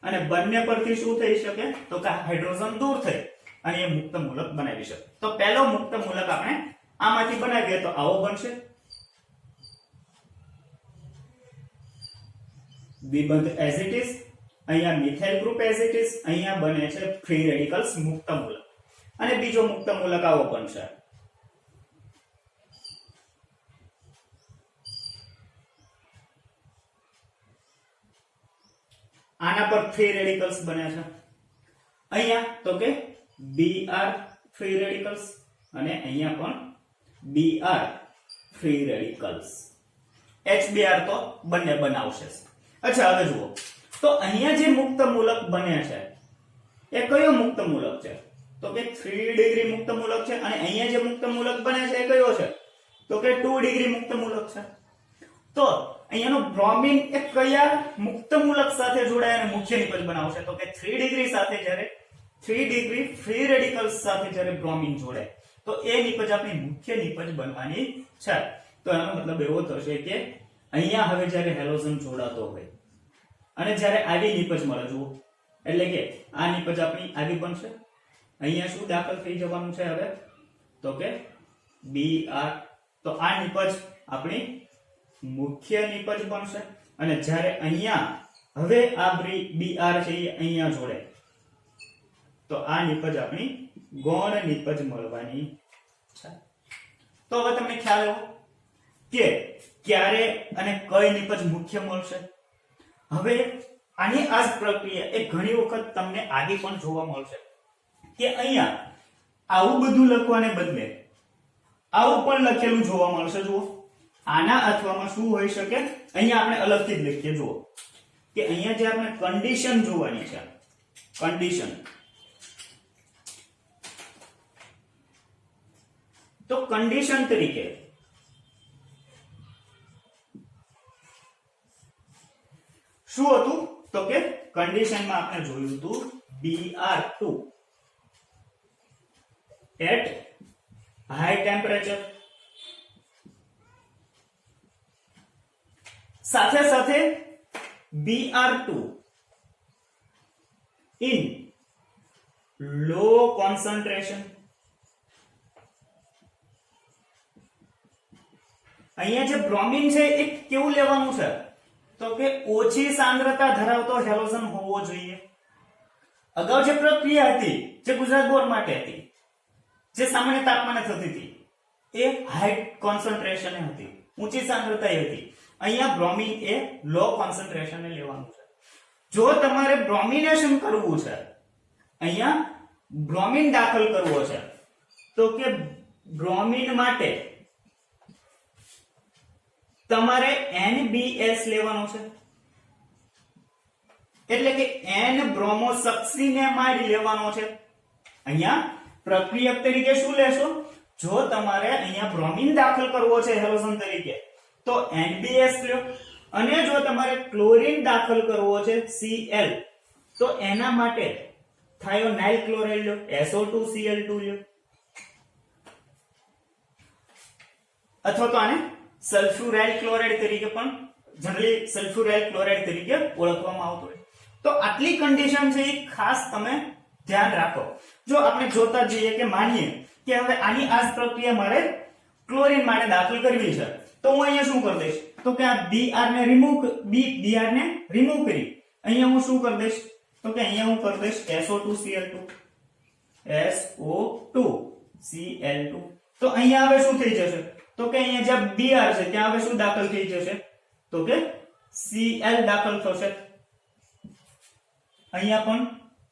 અને બંને પરથી શું થઈ શકે તો કે હાઇડ્રોજન દૂર થઈ અને એ મુક્ત મૂલક બનાવી શકે. તો પહેલો મુક્ત મૂલક આપણે આમાંથી બનાવીએ તો આવો બનશે. દ્વિબંધ એઝ ઇટ ઇઝ, અહીંયા methyl group as it is, અહીંયા બને છે ફ્રી રેડિકલ્સ મુક્ત મૂલક અને બીજો મુક્ત મૂલક આવો બનશે. આના પર ફ્રી રેડિકલ્સ બને છે અહીંયા તો કે Br ફ્રી રેડિકલ્સ અને અહીંયા પણ Br ફ્રી રેડિકલ્સ. HBr તો બંને બનાવશે. અચ્છા હવે જુઓ તો અહીંયા જે મુક્ત મૂલક બને છે એ કયો મુક્ત મૂલક છે તો કે 3 ડિગ્રી મુક્ત મૂલક છે અને અહીંયા જે મુક્ત મૂલક બને છે એ કયો છે તો કે 2 ડિગ્રી મુક્ત મૂલક છે. તો અહીંયાનો બ્રોમિન એ કયા મુક્ત મૂલક સાથે જોડાય અને મુખ્ય નિપજ બનાવશે તો કે 3 ડિગ્રી સાથે જ્યારે 3 ડિગ્રી ફ્રી રેડિકલ્સ સાથે જ્યારે બ્રોમિન જોડાય તો એ નિપજ આપણી મુખ્ય નિપજ બનવાની છે. તો એનો મતલબ એવો થશે કે અહીંયા હવે જ્યારે હેલોજન જોડાતો હોય અને જ્યારે આવી નિપજ મળે જુઓ એટલે કે આ નિપજ આપણી આવી બનશે. અહીંયા શું દાખલ થઈ જવાનું છે હવે તો કે Br. તો આ નિપજ આપણી મુખ્ય નિપજ બનશે અને જ્યારે અહીંયા હવે આ Br છે એ અહીંયા જોડે તો આ નિપજ આપણી ગૌણ નિપજ મળવાની છે. તો હવે તમને ખ્યાલ આવ્યો કે ક્યારે અને કઈ નિપજ મુખ્ય મળશે. હવે આની આ જ પ્રક્રિયા એ ઘણી વખત તમને આગે પણ જોવા મળશે કે અહીંયા આવું બધું લખવાને બદલે આવું પણ લખેલું જોવા મળશે. જુઓ આના અથવામાં શું હોઈ શકે અહીંયા આપણે અલગથી જ લખીએ. જુઓ કે અહીંયા જે આપણે કન્ડિશન જોવાની છે કન્ડિશન તો કન્ડિશન તરીકે શું હતું તો કે કન્ડિશનમાં આપણે જોયું હતું Br2 at high temperature સાથે સાથે Br2 in low concentration. અહીંયા જે બ્રોમિન છે એ કેવું લેવાનું છે તો કે ઓછી સાંદ્રતા ધરાવતો હેલોજન હોવો જોઈએ. અગાઉ જે પ્રક્રિયા હતી જે ગુજરાત બોર્ડ માટે હતી જે સામાન્ય તાપમાને થતી હતી એ હાઈ કોન્સન્ટ્રેશન હતી, ઊંચી સાંદ્રતાએ હતી. અહીંયા બ્રોમિન એ લો કોન્સન્ટ્રેશને લેવાનું છે. જો તમારે બ્રોમિનેશન કરવું છે અહીંયા બ્રોમિન દાખલ કરવો છે તો કે બ્રોમિન માટે તમારે NBS લેવાનો છે એટલે કે N બ્રોમોસક્સિનેમાઇડ લેવાનો છે. અહીંયા પ્રક્રિયક તરીકે શું લેશો જો તમારે અહીંયા બ્રોમિન દાખલ કરવો છે હેલોજન તરીકે તો NBS લ્યો અને જો તમારે ક્લોરીન દાખલ કરવો છે Cl તો એના માટે થાયોનાઇલ ક્લોરાઇડ લ્યો SO2Cl2 લ્યો અથવા તો આને સલ્ફ્યુરાઇલ ક્લોરાઇડ તરીકે પણ જનરલી સલ્ફ્યુરાઇલ ક્લોરાઇડ તરીકે ઓળખવામાં આવતો હોય. તો આટલી કન્ડિશન છે એ ખાસ તમે ધ્યાન રાખો. જો આપણે જોતા જઈએ કે માનીએ કે હવે આની આ જ પ્રક્રિયા મારે ક્લોરીન માટે દાખલ કરવી છે તો હું અહીંયા શું કરી દઈશ તો કે આ Br ને રિમૂવ કરી અહીંયા હું શું કરી દઈશ તો કે અહીંયા હું કરી દઈશ SO2Cl2 તો અહીંયા હવે શું થઈ જશે તો કે અહીંયા જ્યાં Br છે ત્યાં હવે શું દાખલ થઈ જશે તો કે Cl દાખલ થશે. અહીંયા પણ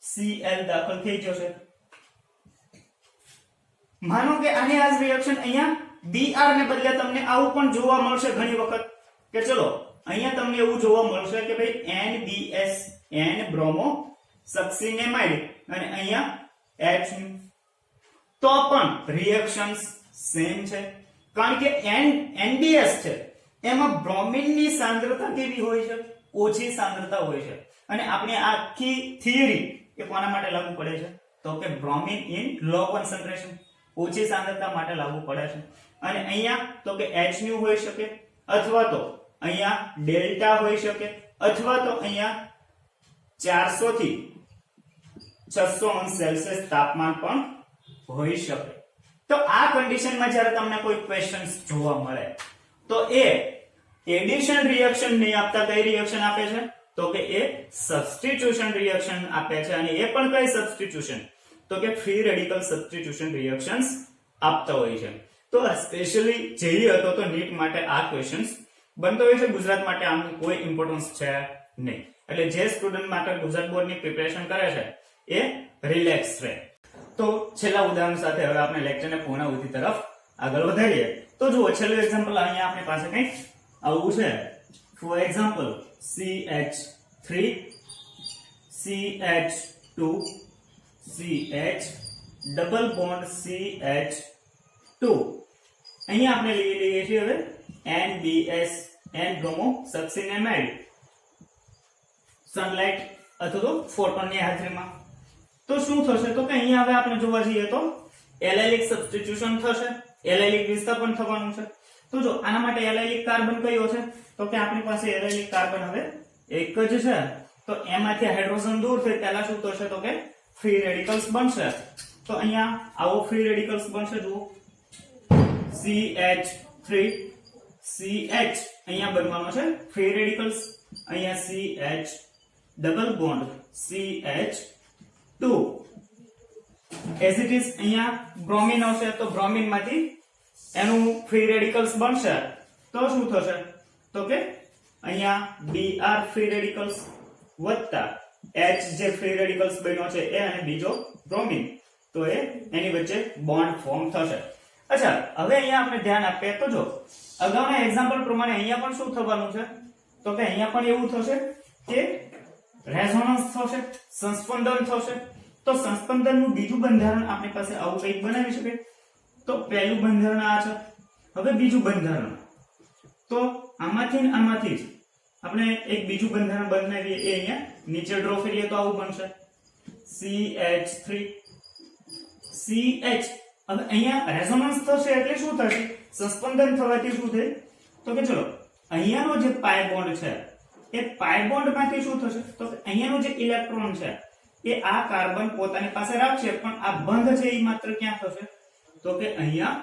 Cl દાખલ થઈ જશે. માનો કે આની આ રિએક્શન અહીંયા Br ને બદલે તમને આવું પણ જોવા મળશે ઘણી વખત કે ચલો અહીંયા તમને એવું જોવા મળશે કે ભાઈ NBS N બ્રોમો સક્સિનેમાઇડ અને અહીંયા H તો પણ રિએક્શન્સ સેમ છે કારણ કે NBS છે એમાં બ્રોમિન ની સાંદ્રતા કેવી હોય છે ઓછી સાંદ્રતા હોય છે અને આપણે આ આખી થિયરી એ કોના માટે લાગુ પડે છે તો કે બ્રોમિન ઇન લો કોન્સન્ટ્રેશન, ઓછી સાંદ્રતા માટે લાગુ પડે છે. અને અહીંયા તો કે Hν હોઈ શકે, અથવા તો અહીંયા ડેલ્ટા હોઈ શકે, અથવા તો અહીંયા 400 થી 600 અંશ સેલ્સિયસ તાપમાન પણ હોઈ શકે. તો આ કન્ડિશનમાં જ્યારે તમને કોઈ ક્વેશ્ચન્સ જોવા મળે તો એ એડિશન રિએક્શન નહીં આપતા કઈ રિએક્શન આપે છે તો કે એ સબસ્ટિટ્યુશન રિએક્શન આપે છે. અને એ પણ કઈ સબસ્ટિટ્યુશન તો કે ફ્રી રેડિકલ સબસ્ટિટ્યુશન રિએક્શન્સ આપતા હોય છે. તો સ્પેશિયલી જેઈ હતો તો નીટ માટે આ ક્વેશ્ચન્સ બનતો હોય છે. ગુજરાત માટે આનું કોઈ ઇમ્પોર્ટન્સ છે નહીં. એટલે જે સ્ટુડન્ટ માટે ગુજરાત બોર્ડની પ્રિપેરેશન કરે છે એ રિલેક્સ રહે. તો છેલ્લા ઉદાહરણ સાથે હવે આપણે લેક્ચરને પૂર્ણાહુતિ તરફ આગળ વધારીએ. તો જુઓ છેલ્લું એક્ઝામ્પલ અહીંયા આપણી પાસે કંઈક આવું છે. For example CH3 CH2 CH double bond CH2. અહીંયા આપણે લઈ લઈએ છીએ હવે NBS N બ્રોમો સક્સિનેમાઇડ સનલાઇટ અથવા તો ફોટોનની હાજરીમાં. તો શું થશે તો કે અહીંયા હવે આપણે જોવા જઈએ તો એલાઇલિક સબસ્ટિટ્યુશન થશે, એલાઇલિક વિસ્થાપન થવાનું છે. તો જો આના માટે એલાઇલિક કાર્બન કયો છે તો કે આપણી પાસે એલાઇલિક કાર્બન હવે એક જ છે. તો એમાંથી હાઇડ્રોજન દૂર થઈ પહેલા શું થશે તો કે ફ્રી રેડિકલ્સ બનશે. તો અહીંયા આવો ફ્રી રેડિકલ્સ બનશે. જુઓ CH3 CH અહીંયા બનવાનો છે ફ્રી રેડિકલ્સ, અહીંયા CH double bond CH2 as it is. અહીંયા બ્રોમિન આવશે તો બ્રોમિન માંથી એનું ફ્રી રેડિકલ્સ બનશે. તો શું થશે તો કે અહીંયા Br ફ્રી રેડિકલ્સ વત્તા H જે ફ્રી રેડિકલ્સ બન્યો છે એ અને બીજો બ્રોમિન, તો એ એની વચ્ચે બોન્ડ ફોર્મ થશે. અચ્છા, હવે અહીંયા આપણે ધ્યાન આપીએ તો જો અગાઉના એક્ઝામ્પલ પ્રમાણે અહીંયા પણ શું થવાનું છે તો કે અહીંયા પણ એવું થશે કે રેઝોનન્સ થશે, સંસ્પંદન થશે. તો સંસ્પંદનનું બીજું બંધારણ આપણી પાસે આવું કંઈક બનાવી શકે. તો પહેલું બંધારણ આ છે. હવે બીજું બંધારણ, તો આમાંથી ને આમાંથી જ આપણે એક બીજું બંધારણ બનાવીએ. એ અહીંયા નીચે ડ્રો કરીએ તો આવું બનશે CH3 CH. હવે અહીંયા રેઝોનન્સ થશે એટલે શું થશે, સંસ્પંદન થવાથી શું થાય તો કે ચલો અહીંયાનો જે પાઈ બોન્ડ છે એ પાઈ બોન્ડ માંથી શું થશે તો કે અહીંયાનો જે ઇલેક્ટ્રોન છે એ આ કાર્બન પોતાની પાસે રાખશે, પણ આ બંધ છે એ માત્ર ક્યાં થશે તો કે અહીંયા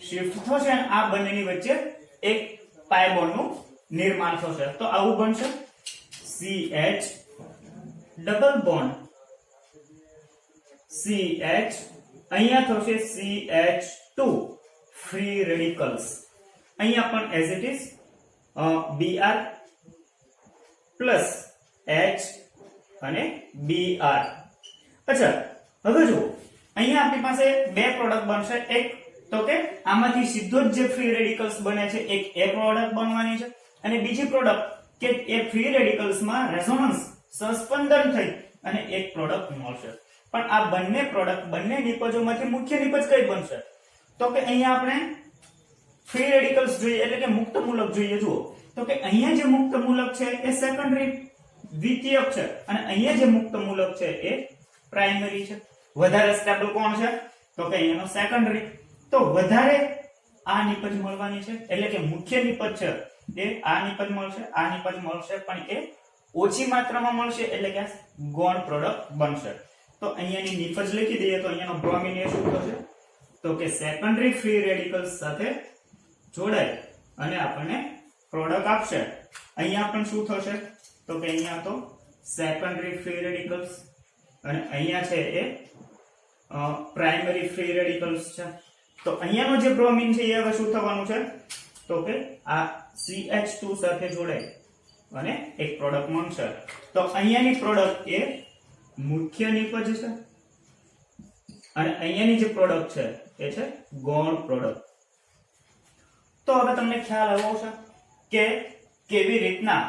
શિફ્ટ થશે અને આ બંનેની વચ્ચે એક પાઈ બોન્ડ નું નિર્માણ થશે. તો આવું બનશે CH ડબલ બોન્ડ CH, અહીંયા થશે CH2 ફ્રી રેડિકલ્સ, અહીંયા પણ as it is Br plus H અને Br. અચ્છા, હવે જુઓ અહીંયા આપણી પાસે બે પ્રોડક્ટ બનશે. એક તો કે આમાંથી સીધો જ જે ફ્રી રેડિકલ્સ બને છે એક એ પ્રોડક્ટ બનવાની છે, અને બીજી પ્રોડક્ટ કે એ ફ્રી રેડિકલ્સમાં રેઝોનન્સ સંસ્પંદન થઈ અને એક પ્રોડક્ટ મળશે. પણ આ બંને પ્રોડક્ટ બંને નિપજોમાંથી મુખ્ય નિપજ કઈ બનશે તો કે અહીંયા આપણે ફ્રી રેડિકલ્સ જોઈએ એટલે કે મુક્ત મૂલક જોઈએ. જુઓ તો કે અહીંયા જે મુક્ત મૂલક છે એ સેકન્ડરી દ્વિતીયક છે, અને અહીંયા જે મુક્ત મૂલક છે એ પ્રાઇમરી છે. વધારે સ્ટેબલ કોણ છે તો કે અહીંયાનો સેકન્ડરી. તો વધારે આ નિપજ મળવાની છે એટલે કે મુખ્ય નિપજ છે એ આ નિપજ મળશે, આ નિપજ મળશે, પણ એ ઓછી માત્રામાં મળશે એટલે કે ગૌણ પ્રોડક્ટ બનશે. તો અહીંયાની નિપજ લખી દઈએ તો અહીંયાનો બ્રોમિન એ શું થશે તો કે સેકન્ડરી ફ્રી રેડિકલ્સ સાથે જોડાય અને આપણને પ્રોડક્ટ આપશે. અહીંયા પણ શું થશે તો કે અહીંયા તો સેકન્ડરી ફ્રી રેડિકલ્સ અને અહીંયા છે એ પ્રાઇમરી ફ્રી રેડિકલ્સ છે. તો અહીંયાનો જે બ્રોમિન છે એ હવે શું થવાનું છે તો કે આ CH2 સાથે જોડાય અને એક પ્રોડક્ટ મળશે. તો અહીંયાની પ્રોડક્ટ એ મુખ્ય નિપજ છે અને અહીંયાની જે પ્રોડક્ટ છે એ છે ગૌણ પ્રોડક્ટ. તો હવે તમને ખ્યાલ આવ્યો છે કે કેવી રીતના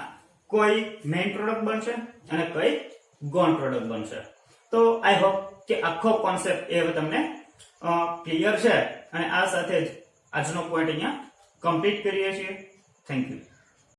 કોઈ મેઇન પ્રોડક્ટ બનશે અને કઈ ગૌણ પ્રોડક્ટ બનશે. તો આઈ હોપ કે આખો કોન્સેપ્ટ એ હવે તમને ક્લિયર છે, અને આ સાથે જ આજનો પોઈન્ટ અહીંયા કમ્પ્લીટ કરીએ છીએ. Thank you.